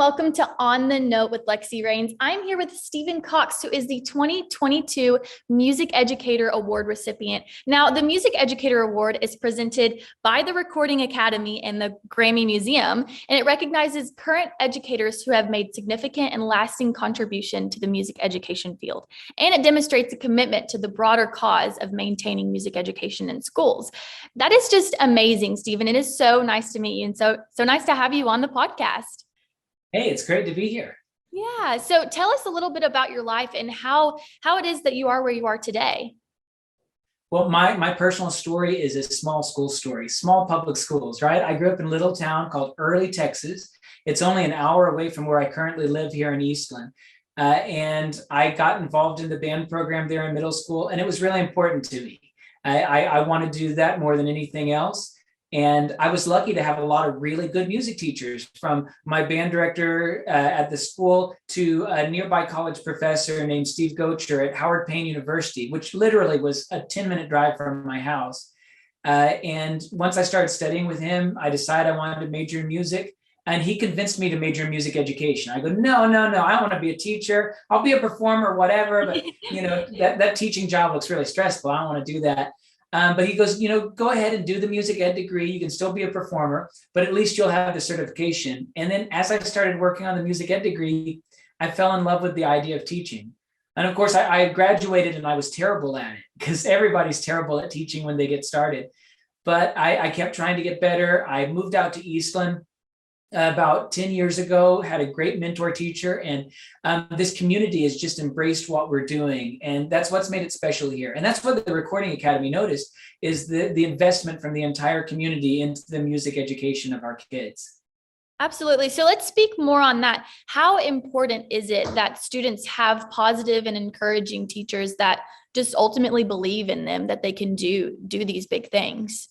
welcome to On the Note with Lexi Rains. I'm here with Stephen Cox, who is the 2022 Music Educator Award recipient. Now, the Music Educator Award is presented by the Recording Academy and the Grammy Museum, and it recognizes current educators who have made significant and lasting contribution to the music education field. And it demonstrates a commitment to the broader cause of maintaining music education in schools. That is just amazing, Stephen. It is so nice to meet you, and so nice to have you on the podcast. Hey, it's great to be here. Yeah. So tell us a little bit about your life and how it is that you are where you are today. Well, my personal story is a small school story, small public schools, right? I grew up in a little town called Early, Texas. It's only an hour away from where I currently live here in Eastland. And I got involved in the band program there in middle school, and it was really important to me. I want to do that more than anything else. And I was lucky to have a lot of really good music teachers, from my band director at the school to a nearby college professor named Steve Gocher at Howard Payne University, which literally was a 10-minute drive from my house. And once I started studying with him, I decided I wanted to major in music. And he convinced me to major in music education. I go, no, I want to be a teacher. I'll be a performer, whatever. But that teaching job looks really stressful. I don't want to do that. But he goes, go ahead and do the music ed degree. You can still be a performer, but at least you'll have the certification. And then as I started working on the music ed degree, I fell in love with the idea of teaching. And of course, I graduated and I was terrible at it, because everybody's terrible at teaching when they get started. But I kept trying to get better. I moved out to Eastland about 10 years ago, had a great mentor teacher, and this community has just embraced what we're doing. And that's what's made it special here. And that's what the Recording Academy noticed, is the investment from the entire community into the music education of our kids. Absolutely. So let's speak more on that. How important is it that students have positive and encouraging teachers that just ultimately believe in them, that they can do these big things?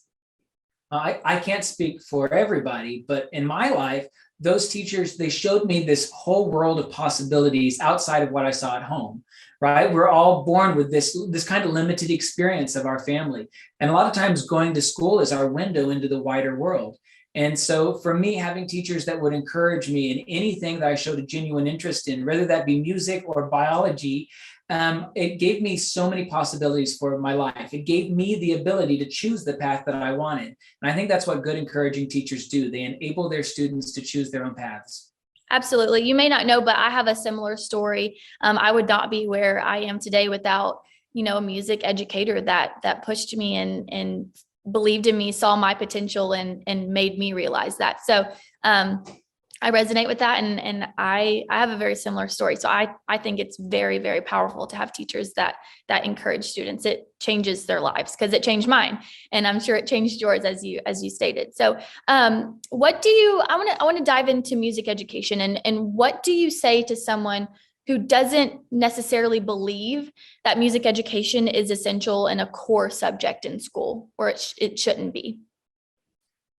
I can't speak for everybody, but in my life, those teachers, they showed me this whole world of possibilities outside of what I saw at home, right? We're all born with this kind of limited experience of our family. And a lot of times going to school is our window into the wider world. And so for me, having teachers that would encourage me in anything that I showed a genuine interest in, whether that be music or biology, it gave me so many possibilities for my life. It gave me the ability to choose the path that I wanted. And I think that's what good, encouraging teachers do. They enable their students to choose their own paths. Absolutely. You may not know, but I have a similar story. I would not be where I am today without, a music educator that pushed me and believed in me, saw my potential and made me realize that. So, I resonate with that. And I have a very similar story. So I think it's very, very powerful to have teachers that encourage students. It changes their lives, because it changed mine. And I'm sure it changed yours, as you stated. So I want to dive into music education, and what do you say to someone who doesn't necessarily believe that music education is essential and a core subject in school, or it shouldn't be?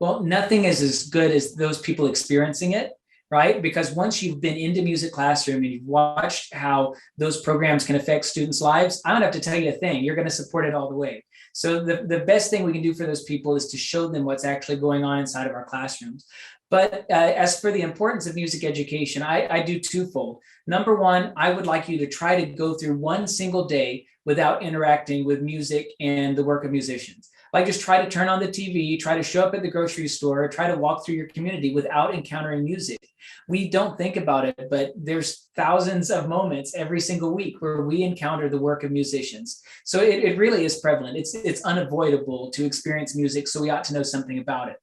Well, nothing is as good as those people experiencing it, right? Because once you've been into music classroom and you've watched how those programs can affect students' lives, I don't have to tell you a thing. You're going to support it all the way. So the best thing we can do for those people is to show them what's actually going on inside of our classrooms. But as for the importance of music education, I do twofold. Number one, I would like you to try to go through one single day without interacting with music and the work of musicians. Like, just try to turn on the TV, try to show up at the grocery store, try to walk through your community without encountering music. We don't think about it, but there's thousands of moments every single week where we encounter the work of musicians. So it really is prevalent. It's unavoidable to experience music, so we ought to know something about it.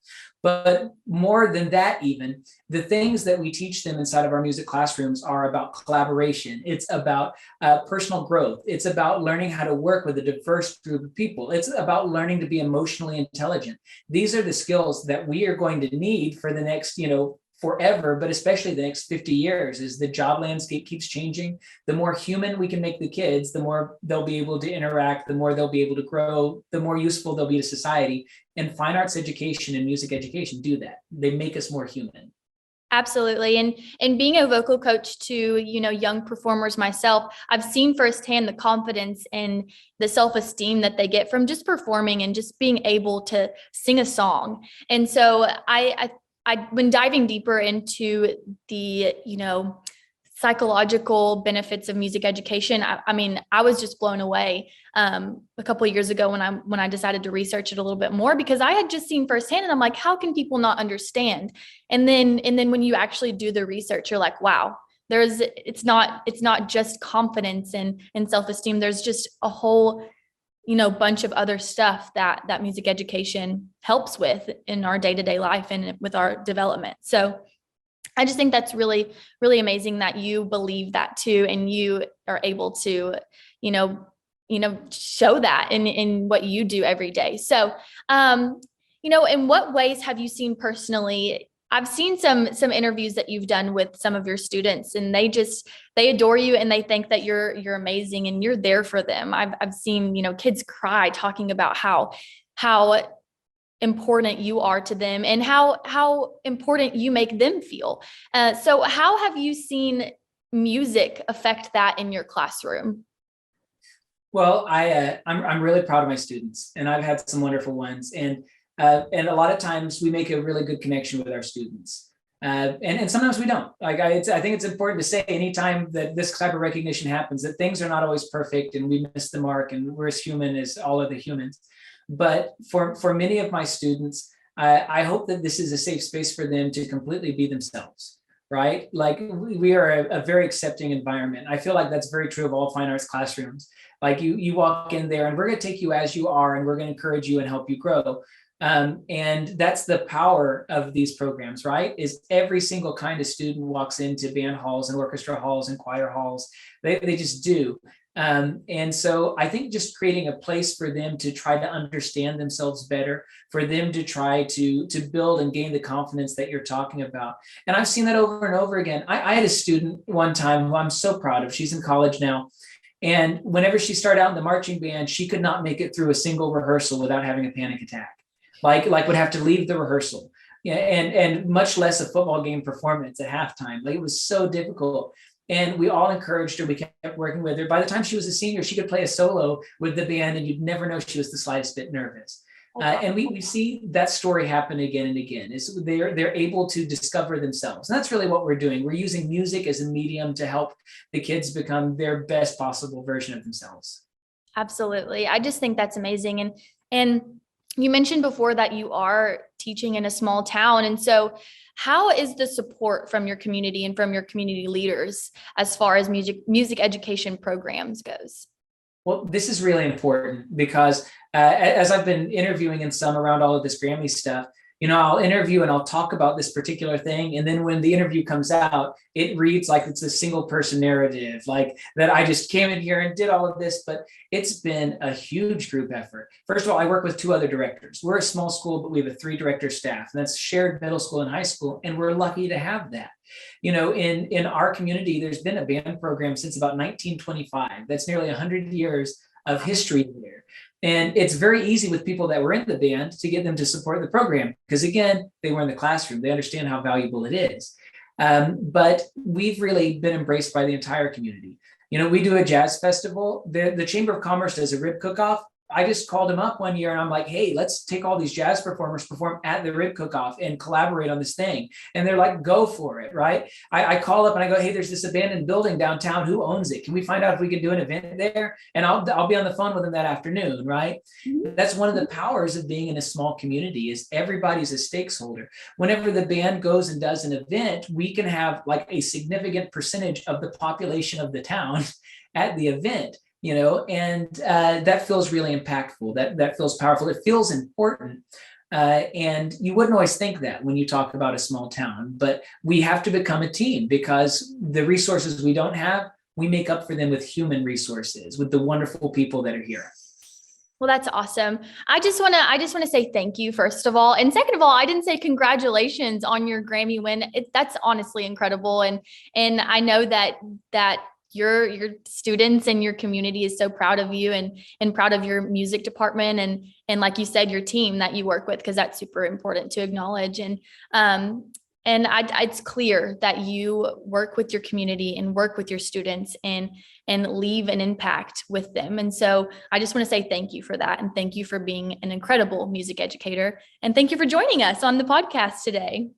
But more than that, even, the things that we teach them inside of our music classrooms are about collaboration. It's about personal growth. It's about learning how to work with a diverse group of people. It's about learning to be emotionally intelligent. These are the skills that we are going to need for the next, forever, but especially the next 50 years. As the job landscape keeps changing, the more human we can make the kids, the more they'll be able to interact, the more they'll be able to grow, the more useful they'll be to society. And fine arts education and music education do that. They make us more human. Absolutely. And being a vocal coach to, young performers myself, I've seen firsthand the confidence and the self-esteem that they get from just performing and just being able to sing a song. And so I when diving deeper into the, psychological benefits of music education, I mean, I was just blown away a couple of years ago when I decided to research it a little bit more, because I had just seen firsthand, and I'm like, how can people not understand? And then when you actually do the research, you're like, wow, it's not just confidence and self-esteem. There's just a whole bunch of other stuff that music education helps with in our day-to-day life and with our development. So I just think that's really, really amazing that you believe that too, and you are able to, show that in what you do every day. So, in what ways have you seen personally? I've seen some interviews that you've done with some of your students, and they adore you, and they think that you're amazing and you're there for them. I've seen, kids cry talking about how important you are to them and how important you make them feel. So how have you seen music affect that in your classroom? Well, I'm really proud of my students, and I've had some wonderful ones, and a lot of times we make a really good connection with our students, and sometimes we don't. Like I think it's important to say anytime that this type of recognition happens, that things are not always perfect, and we miss the mark, and we're as human as all other humans. But for many of my students, I hope that this is a safe space for them to completely be themselves, right? Like we are a very accepting environment. I feel like that's very true of all fine arts classrooms. Like you walk in there and we're going to take you as you are, and we're going to encourage you and help you grow. And that's the power of these programs, right? Is every single kind of student walks into band halls and orchestra halls and choir halls. They just do. And so I think just creating a place for them to try to understand themselves better, for them to try to build and gain the confidence that you're talking about. And I've seen that over and over again. I had a student one time who I'm so proud of. She's in college now. And whenever she started out in the marching band, she could not make it through a single rehearsal without having a panic attack. Like would have to leave the rehearsal. Yeah, and much less a football game performance at halftime. Like it was so difficult. And we all encouraged her. We kept working with her. By the time she was a senior, she could play a solo with the band, and you'd never know she was the slightest bit nervous. And we see that story happen again and again. Is they're able to discover themselves. And that's really what we're doing. We're using music as a medium to help the kids become their best possible version of themselves. Absolutely. I just think that's amazing. And you mentioned before that you are teaching in a small town. And so how is the support from your community and from your community leaders as far as music education programs goes? Well, this is really important because as I've been interviewing in some around all of this Grammy stuff, I'll interview and I'll talk about this particular thing. And then when the interview comes out, it reads like it's a single person narrative, like that I just came in here and did all of this, but it's been a huge group effort. First of all, I work with 2 other directors. We're a small school, but we have a 3-director staff, and that's shared middle school and high school. And we're lucky to have that. In our community, there's been a band program since about 1925. That's nearly 100 years of history there. And it's very easy with people that were in the band to get them to support the program because, again, they were in the classroom. They understand how valuable it is. But we've really been embraced by the entire community. We do a jazz festival. The Chamber of Commerce does a rib cook-off. I just called him up one year and I'm like, hey, let's take all these jazz performers perform at the rib cook-off and collaborate on this thing. And they're like, go for it, right? I call up and I go, hey, there's this abandoned building downtown. Who owns it? Can we find out if we can do an event there? And I'll be on the phone with them that afternoon, right? Mm-hmm. That's one of the powers of being in a small community is everybody's a stakeholder. Whenever the band goes and does an event, we can have like a significant percentage of the population of the town at the event. And that feels really impactful. That feels powerful. It feels important. And you wouldn't always think that when you talk about a small town, but we have to become a team because the resources we don't have, we make up for them with human resources, with the wonderful people that are here. Well, that's awesome. I just want to say thank you, first of all. And second of all, I didn't say congratulations on your Grammy win. That's honestly incredible. And I know that your students and your community is so proud of you and proud of your music department and like you said, your team that you work with, because that's super important to acknowledge. And it's clear that you work with your community and work with your students and leave an impact with them. And so I just want to say thank you for that. And thank you for being an incredible music educator. And thank you for joining us on the podcast today.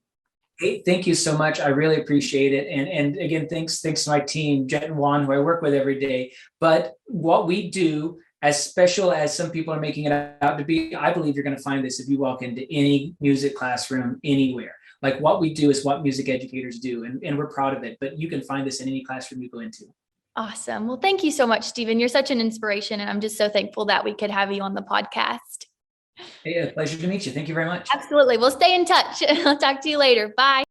Hey, thank you so much. I really appreciate it. And again, thanks to my team, Jet and Juan, who I work with every day. But what we do, as special as some people are making it out to be, I believe you're going to find this if you walk into any music classroom anywhere. Like what we do is what music educators do, and we're proud of it. But you can find this in any classroom you go into. Awesome. Well, thank you so much, Stephen. You're such an inspiration, and I'm just so thankful that we could have you on the podcast. Hey, a pleasure to meet you. Thank you very much. Absolutely. We'll stay in touch. I'll talk to you later. Bye.